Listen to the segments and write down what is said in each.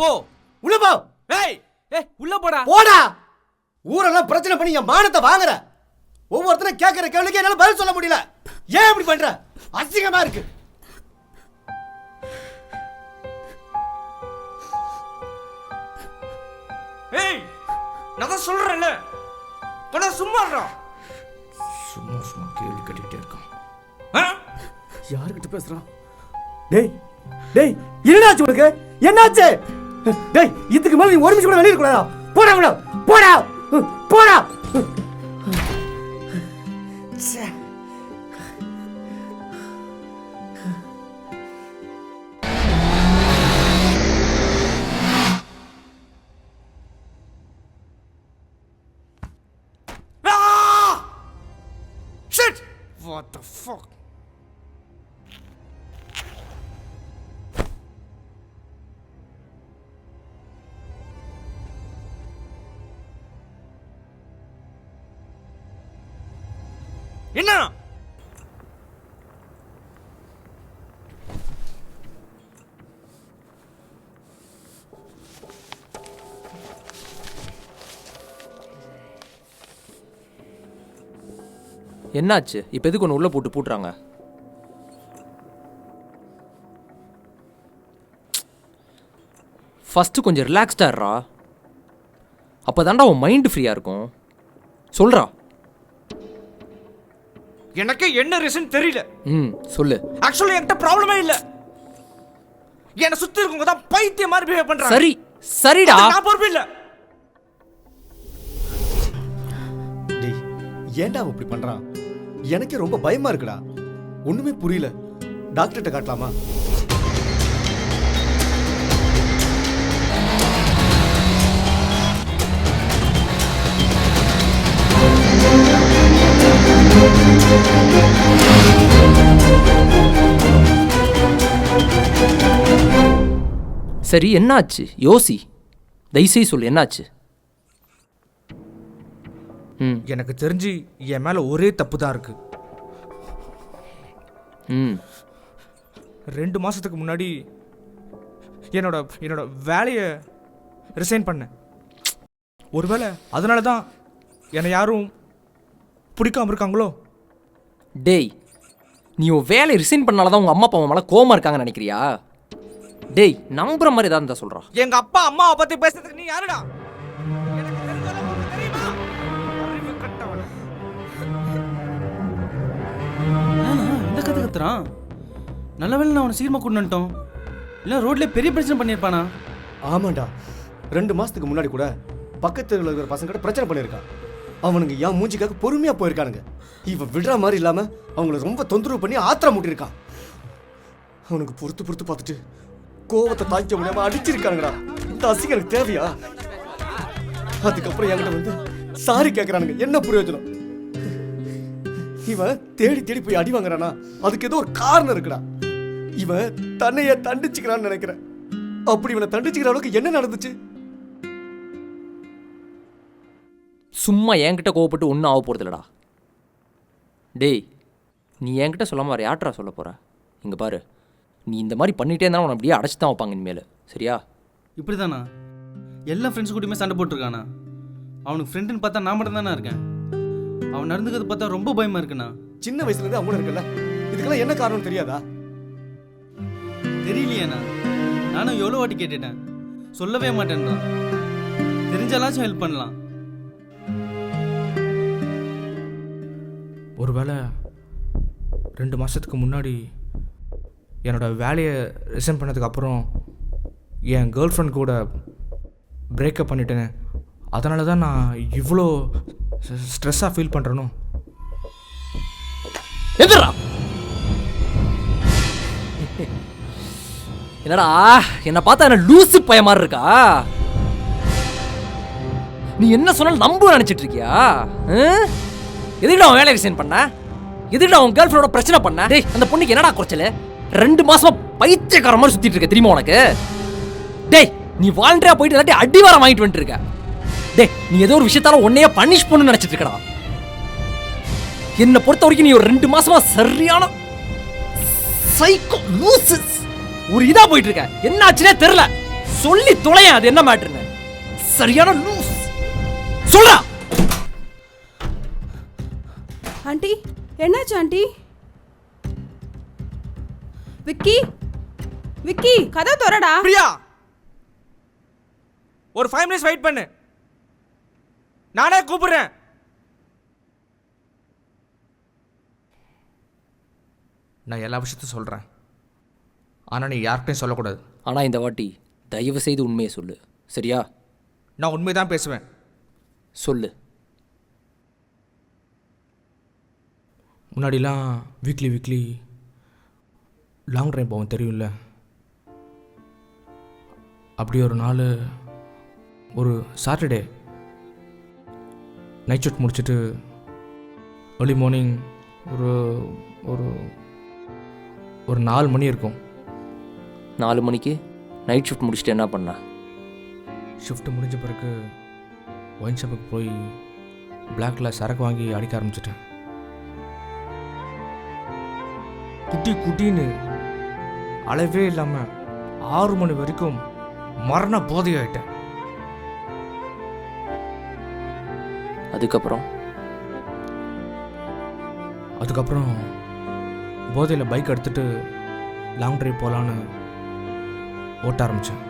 போ. உள்ள போ. ஏய் ஏய் உள்ள போடா. போடா. ஊரெல்லாம் பிரச்சனை பண்ணி என் மானத்தை வாங்குற. ஒவ்வொருத்தரும் கேட்கிற கேள்விக்கு என்னால பதில் சொல்ல முடியல. ஏன் இப்படி பண்ற? அசிங்கமா இருக்கு. ஏய் நான் தான் சொல்றேன்ல. போடா சும்மா இருடா. சும்மா சும்மா கேள்வி கேட்டுட்டே இருக்கான். யார்கிட்ட பேசுறான்? டேய் டேய் என்னாச்சு உனக்கு? என்னாச்சு? டேய் இதுக்கு மேல நீ ஒரு நிமிஷம் கூட வெளிய இருக்க கூடாதா? போடா உள்ள. போடா. போடா. ச்சே. Shit! What the fuck? என்ன? என்னாச்சு? இப்போ எதுக்கு ஒன்று உள்ள போட்டு பூட்டுறாங்க? ஃபஸ்ட்டு கொஞ்சம் ரிலாக்ஸ்டாக இருறா. அப்போ தாண்டா உன் மைண்டு ஃப்ரீயாக இருக்கும். சொல்கிறா. எனக்கு என்ன ரீசன் தெரியல. சொல்லு. ஆக்சுவலி என்கிட்ட ப்ராப்ளமே இல்ல. என்ன சுத்தி இருக்கவங்க தான் பைத்தியம் மாதிரி பிஹேவ் பண்றாங்க. சரி சரிடா. நான் பொறுப்பு இல்ல. டேய் ஏன்டா அவன் இப்படி பண்றான்? எனக்கே ரொம்ப பயமா இருக்குடா. ஒண்ணுமே புரியல. டாக்டர்கிட்ட காட்டலாமா? சரி என்னாச்சு? யோசி. தயவுசெய்து சொல்லு என்னாச்சு? எனக்கு தெரிஞ்சு என் மேல ஒரே தப்பு தான் இருக்கு. 2 மாசத்துக்கு முன்னாடி என்னோட வேலையை ரிசைன் பண்ணேன். ஒருவேளை அதனால தான் என்னை யாரும் பிடிக்காம இருக்காங்களோ? டேய் நீ உன் வேலையை ரிசைன் பண்ணால தான் உங்கள் அம்மா அப்பா மேலே கோவமா இருக்காங்கன்னு நினைக்கிறியா? டேய் நம்புற மாதிரி ஏதாவது இருந்தா சொல்கிறா. எங்க அப்பா அம்மாவை பத்தி பேசுறதுக்கு நீ யாருடா? எனக்கு தெரிஞ்சது உனக்கு தெரியுமா? அறிவு கட்டவன். இந்த கதை கத்துறான். நல்ல வேளை நான் அவனை சீக்கிரமா கொண்டு வந்துட்டோம். இல்லை ரோட்ல பெரிய பிரச்சனை பண்ணியிருப்பானா? ஆமாண்டா. 2 மாசத்துக்கு முன்னாடி கூட பக்கத்துல இருக்கிற பசங்க கிட்ட பிரச்சனை பண்ணியிருக்கான். அவனுங்க என் மூஞ்சிக்காக பொறுமையா போயிருக்கானுங்க. இவன் விடுற மாதிரி இல்லாம அவங்கள ரொம்ப தொந்தரவு பண்ணி ஆத்திரம் மூட்டிருக்கான். அவனுக்கு பொறுத்து பார்த்துட்டு கோவத்தை தாய்க்க முடியாம அடிச்சிருக்கானுங்கடா. இந்த அசிங்கம் எனக்கு தேவையா? அதுக்கப்புறம் என்கிட்ட வந்து சாரி கேட்கறானுங்க. என்ன பிரயோஜனம்? இவன் தேடி போய் அடி வாங்குறானா அதுக்கு ஏதோ ஒரு காரணம் இருக்குடா. இவன் தன்னைய தண்டிச்சுக்கிறான்னு நினைக்கிறேன். அப்படி இவனை தண்டிச்சுக்கிற அளவுக்கு என்ன நடந்துச்சு? சும்மா என்கிட்ட கோவப்பட்டு ஒன்றும் ஆக போகிறது இல்லடா. டேய் நீ என்கிட்ட சொல்லாமல் வேறு யார்ட்ரா சொல்ல போகிற? இங்கே பாரு, நீ இந்த மாதிரி பண்ணிகிட்டே இருந்தாலும் உன்னை அப்படியே அடைச்சி தான் வைப்பாங்க இனிமேல். சரியா? இப்படி தானா? எல்லா ஃப்ரெண்ட்ஸ் கூடயுமே சண்டை போட்டிருக்கானா? அவனுக்கு ஃப்ரெண்டுன்னு பார்த்தா நான் மட்டும் தானே இருக்கேன். அவன் நடந்துக்கிறது பார்த்தா ரொம்ப பயமா இருக்குண்ணா. சின்ன வயசுலேருந்து அவங்களும் இருக்குல்ல, இதுக்கெல்லாம் என்ன காரணம் தெரியாதா? தெரியலையேண்ணா. நானும் எவ்வளோ வாட்டி கேட்டுட்டேன், சொல்லவே மாட்டேன்றான். தெரிஞ்சாலாச்சும் ஹெல்ப் பண்ணலாம். ஒருவேளை 2 மாதத்துக்கு முன்னாடி என்னோட வேலையை ரிசைன் பண்ணதுக்கு அப்புறம் என் கேர்ள் ஃப்ரெண்ட் கூட பிரேக்கப் பண்ணிட்டேன். அதனால தான் நான் இவ்வளோ ஸ்ட்ரெஸ்ஸாக ஃபீல் பண்ணுறேனோ? எதிரா என்னடா என்னை பார்த்தா என்ன லூசு பய மாதிரி இருக்கா? நீ என்ன சொன்னாலும் நம்ப நினைச்சிட்டு இருக்கியா? எதுக்குடா அவன் வேலையை ரிசைன் பண்ண? எதுக்குடா அவன் கேர்ள் ஃப்ரெண்டோட பிரச்சனை பண்ண? டேய் அந்த பொண்ணுக்கு என்னடா குறைச்சல? 2 மாசமா பைத்தியக்கார மாதிரி சுத்திட்டு இருக்க தெரியுமா உனக்கு? டேய் நீ வாலண்டியரா போயிட்டு இல்லாட்டி அடிவாரம் வாங்கிட்டு வந்துட்டு இருக்க. டேய் நீ ஏதோ ஒரு விஷயத்தால உன்னையே பனிஷ் பண்ணு நினைச்சிட்டு இருக்கடா. என்னை பொறுத்த வரைக்கும் நீ ஒரு 2 மாசமா சரியான சைக்கோ லூசு ஒரு இதா போயிட்டு இருக்க. என்ன ஆச்சுனே தெரியல. சொல்லி தொலையா அது என்ன மேட்டர்னு. சரியான லூஸ். சொல்றா. ஆண்டி என்னாச்சு ஆண்டி? விக்கி விக்கி கதை திறடா. பிரியா, ஒரு 5 minutes வெயிட் பண்ணு, நானே கூப்பிடுறேன். நான் எல்லா விஷயத்தையும் சொல்கிறேன், ஆனால் நீ யார்கிட்டையும் சொல்லக்கூடாது. ஆனால் இந்த வாட்டி தயவு செய்து உண்மையை சொல்லு, சரியா? நான் உண்மை தான் பேசுவேன். சொல்லு. முன்னாடிலாம் வீக்லி லாங் ட்ரைவ் போவோம், தெரியும்ல. அப்படி ஒரு நாள், ஒரு சாட்டர்டே நைட் ஷிஃப்ட் முடிச்சுட்டு ஏர்லி மார்னிங் ஒரு ஒரு ஒரு 4 மணி இருக்கும். 4 மணிக்கு நைட் ஷிஃப்ட் முடிச்சுட்டு என்ன பண்ணா? ஷிஃப்ட் முடிஞ்ச பிறகு ஒயின் ஷாப்புக்கு போய் பிளாக்ல சரக்கு வாங்கி அடிக்க ஆரம்பிச்சிட்டேன். குட்டின்னு அளவே இல்லாமல் 6 மணி வரைக்கும் மரண போதையாயிட்டேன். அதுக்கப்புறம் போதையில் பைக் எடுத்துட்டு லாங் ட்ரைவ் போகலான்னு ஓட்ட ஆரம்பித்தேன்.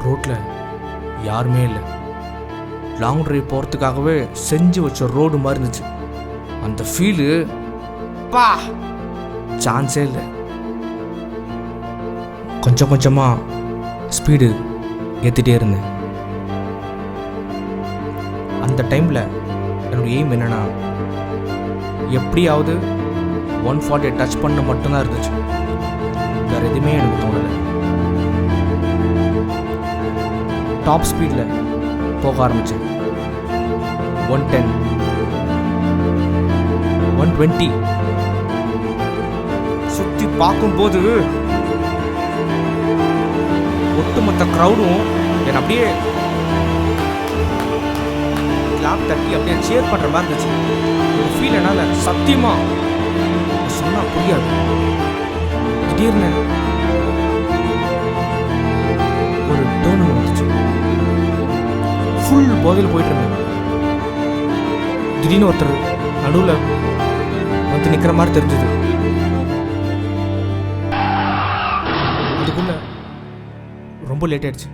ரோட்டில் யாருமே இல்லை. லாங் ட்ரைவ் போகிறதுக்காகவே செஞ்சு வச்ச ரோடு மாதிரி இருந்துச்சு. அந்த ஃபீலு பா சான்ஸே இல்லை. கொஞ்சம் கொஞ்சமாக ஸ்பீடு ஏற்றிட்டே இருந்தேன். அந்த டைமில் என்னோடய எய்ம் என்னென்னா, எப்படியாவது 140 டச் பண்ண மட்டும்தான் இருந்துச்சு. வேறு எதுவுமே எனக்கு தோணலை. டாப் ஸ்பீடில் போக ஆரம்பித்தேன். 110, 120 சுற்றி பார்க்கும்போது ஒட்டுமொத்த க்ரௌடும் என்னை அப்படியே கிளாப் தட்டி அப்படியே சேர் பண்ணுற மாதிரி இருந்துச்சு. ஒரு ஃபீல் என்னால் சத்தியமாக சொன்னால் புரியாது. திடீர்னு ஒரு டோன் வந்துச்சு. ஃபுல் போதையில் போயிட்டு இருந்தேன். திடீர்னு ஒருத்தர் நடுவில் வந்து நிற்கிற மாதிரி தெரிஞ்சது. அதுக்குள்ள ரொம்ப லேட் ஆயிடுச்சு.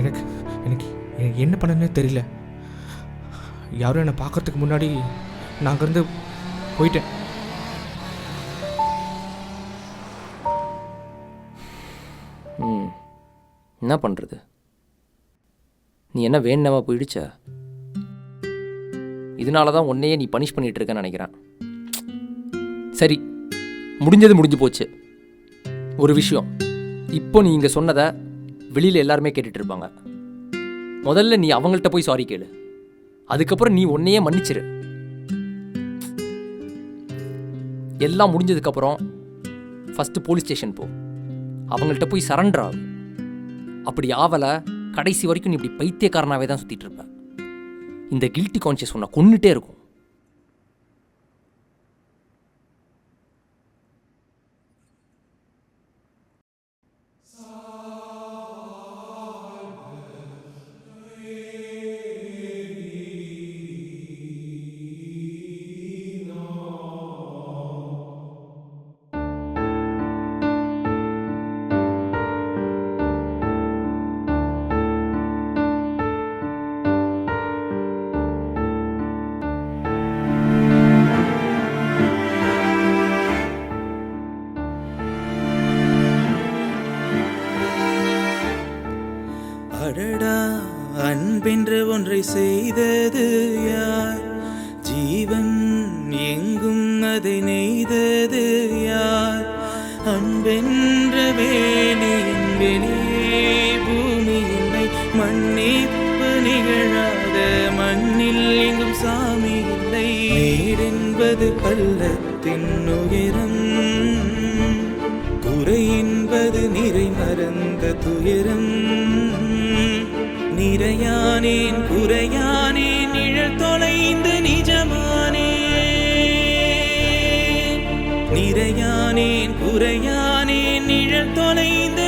எனக்கு எனக்கு எனக்கு என்ன பண்ணனே தெரியல. யாரும் என்னை பார்க்கறதுக்கு முன்னாடி நான் அங்கேருந்து போயிட்டேன். என்ன பண்ணுறது? நீ என்ன வேணுனவா போயிடுச்சா? இதனால தான் உன்னையே நீ பனிஷ் பண்ணிகிட்டு இருக்கேன்னு நினைக்கிறேன். சரி, முடிஞ்சு போச்சு. ஒரு விஷயம், இப்போ நீ இங்கே சொன்னதை வெளியில் எல்லாருமே கேட்டுட்டு இருப்பாங்க. முதல்ல நீ அவங்கள்ட்ட போய் சாரி கேளு. அதுக்கப்புறம் நீ உன்னையே மன்னிச்சிரு. எல்லாம் முடிஞ்சதுக்கப்புறம் ஃபஸ்ட்டு போலீஸ் ஸ்டேஷன் போ. அவங்கள்ட்ட போய் சரண்டர் ஆகு. அப்படி ஆவலை கடைசி வரைக்கும் நீ இப்படி பைத்தியக்காரனாகவே தான் சுற்றிட்டு இருப்ப. இந்த கில்ட்டி கான்ஷியஸ் உன்னை கொன்னுட்டே இருக்கும். அடடா, அன்பென்ற ஒன்றை செய்தது யார்? ஜீவன் எங்கும் அதை நெய்தது யார்? அன்பென்ற வேலையின் வெளியே பூமி இல்லை. மன்னிப்பு நிகழாத மண்ணில் எங்கும் சாமி இல்லை. நீரென்பது பள்ளத்தின் உயரம், குறை என்பது நிறை மறந்த துயரம். நிறையானேன் குறையானேன், நிழல் தொலைந்து நிஜமானேன். நிறையானேன் குறையானேன், நிழல் தொலைந்து